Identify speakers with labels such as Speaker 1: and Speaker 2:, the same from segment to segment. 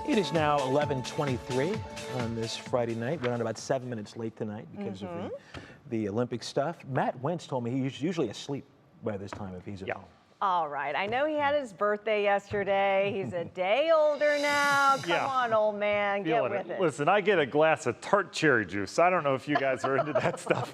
Speaker 1: It is now 11:23 on this Friday night. We're on about 7 minutes late tonight because of the Olympic stuff. Matt Wintz told me he's usually asleep by this time if he's at home.
Speaker 2: All right. I know he had his birthday yesterday. He's a day older now. Come on, old man. Get with it.
Speaker 3: Listen, I get a glass of tart cherry juice. I don't know if you guys are into that stuff.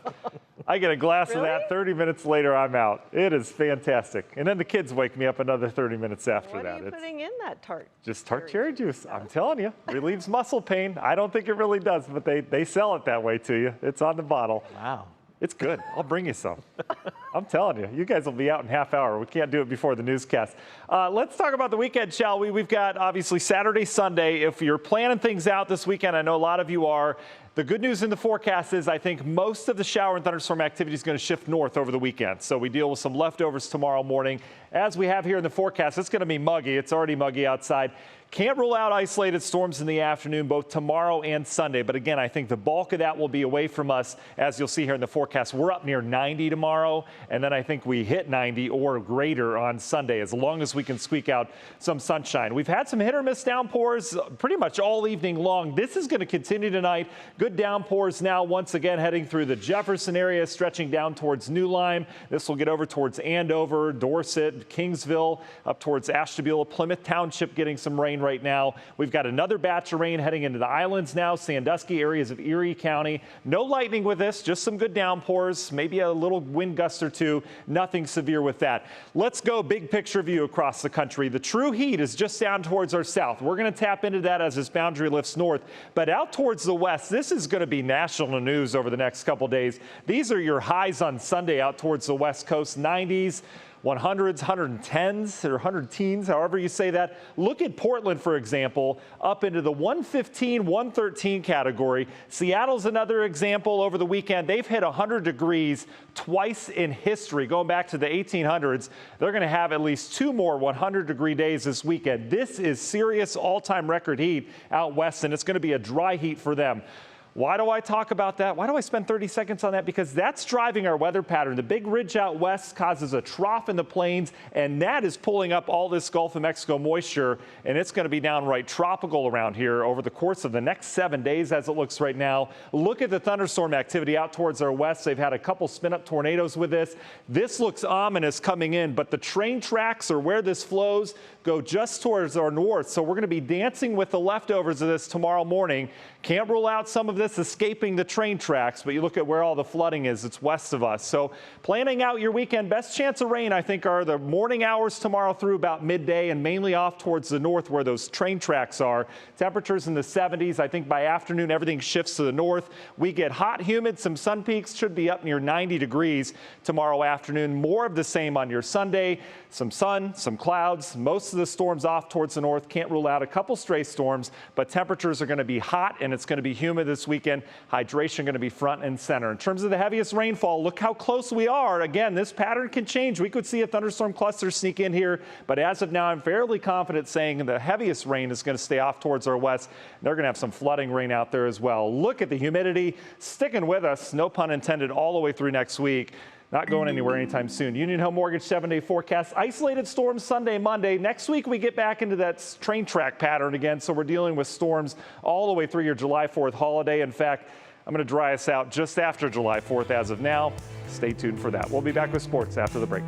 Speaker 3: I get a glass of that. 30 minutes later, I'm out. It is fantastic. And then the kids wake me up another 30 minutes after that.
Speaker 2: What are you putting in that tart?
Speaker 3: Just tart cherry juice. I'm telling you, relieves muscle pain. I don't think it really does, but they sell it that way to you. It's on the bottle.
Speaker 1: Wow.
Speaker 3: It's good. I'll bring you some. I'm telling you, you guys will be out in half hour. We can't do it before the newscast. Let's talk about the weekend, shall we? We've got obviously Saturday, Sunday. If you're planning things out this weekend, I know a lot of you are. The good news in the forecast is I think most of the shower and thunderstorm activity is going to shift north over the weekend. So we deal with some leftovers tomorrow morning. As we have here in the forecast, it's going to be muggy. It's already muggy outside. Can't rule out isolated storms in the afternoon, both tomorrow and Sunday. But again, I think the bulk of that will be away from us. As you'll see here in the forecast, we're up near 90 tomorrow. And then I think we hit 90 or greater on Sunday, as long as we can squeak out some sunshine. We've had some hit or miss downpours pretty much all evening long. This is going to continue tonight. Good downpours now once again heading through the Jefferson area, stretching down towards New Lyme. This will get over towards Andover, Dorset, Kingsville, up towards Ashtabula, Plymouth Township getting some rain right now. We've got another batch of rain heading into the islands now, Sandusky areas of Erie County. No lightning with this, just some good downpours, maybe a little wind gust or two, nothing severe with that. Let's go big picture view across the country. The true heat is just down towards our south. We're going to tap into that as this boundary lifts north, but out towards the west, this is going to be national news over the next couple days. These are your highs on Sunday out towards the west coast, 90s. 100s, 110s, or 100-teens, however you say that. Look at Portland, for example, up into the 115, 113 category. Seattle's another example over the weekend. They've hit 100 degrees twice in history. Going back to the 1800s, they're going to have at least 2 more 100-degree days this weekend. This is serious all-time record heat out west, and it's going to be a dry heat for them. Why do I talk about that? Why do I spend 30 seconds on that? Because that's driving our weather pattern. The big ridge out west causes a trough in the plains, and that is pulling up all this Gulf of Mexico moisture, and it's going to be downright tropical around here over the course of the next 7 days as it looks right now. Look at the thunderstorm activity out towards our west. They've had a couple spin-up tornadoes with this. This looks ominous coming in, but the train tracks or where this flows go just towards our north, so we're going to be dancing with the leftovers of this tomorrow morning. Can't rule out some of this escaping the train tracks, but you look at where all the flooding is, it's west of us. So planning out your weekend, best chance of rain, I think, are the morning hours tomorrow through about midday and mainly off towards the north where those train tracks are. Temperatures in the 70s. I think by afternoon, everything shifts to the north. We get hot, humid, some sun peaks, should be up near 90 degrees tomorrow afternoon. More of the same on your Sunday. Some sun, some clouds, most of the storms off towards the north. Can't rule out a couple stray storms, but temperatures are going to be hot and it's going to be humid this weekend. Hydration going to be front and center. In terms of the heaviest rainfall, look how close we are. Again, this pattern can change. We could see a thunderstorm cluster sneak in here, but as of now, I'm fairly confident saying the heaviest rain is going to stay off towards our west. They're going to have some flooding rain out there as well. Look at the humidity sticking with us, no pun intended, all the way through next week. Not going anywhere anytime soon. Union Home Mortgage 7-day forecast. Isolated storms Sunday, Monday. Next week, we get back into that train track pattern again. So we're dealing with storms all the way through your July 4th holiday. In fact, I'm going to dry us out just after July 4th as of now. Stay tuned for that. We'll be back with sports after the break.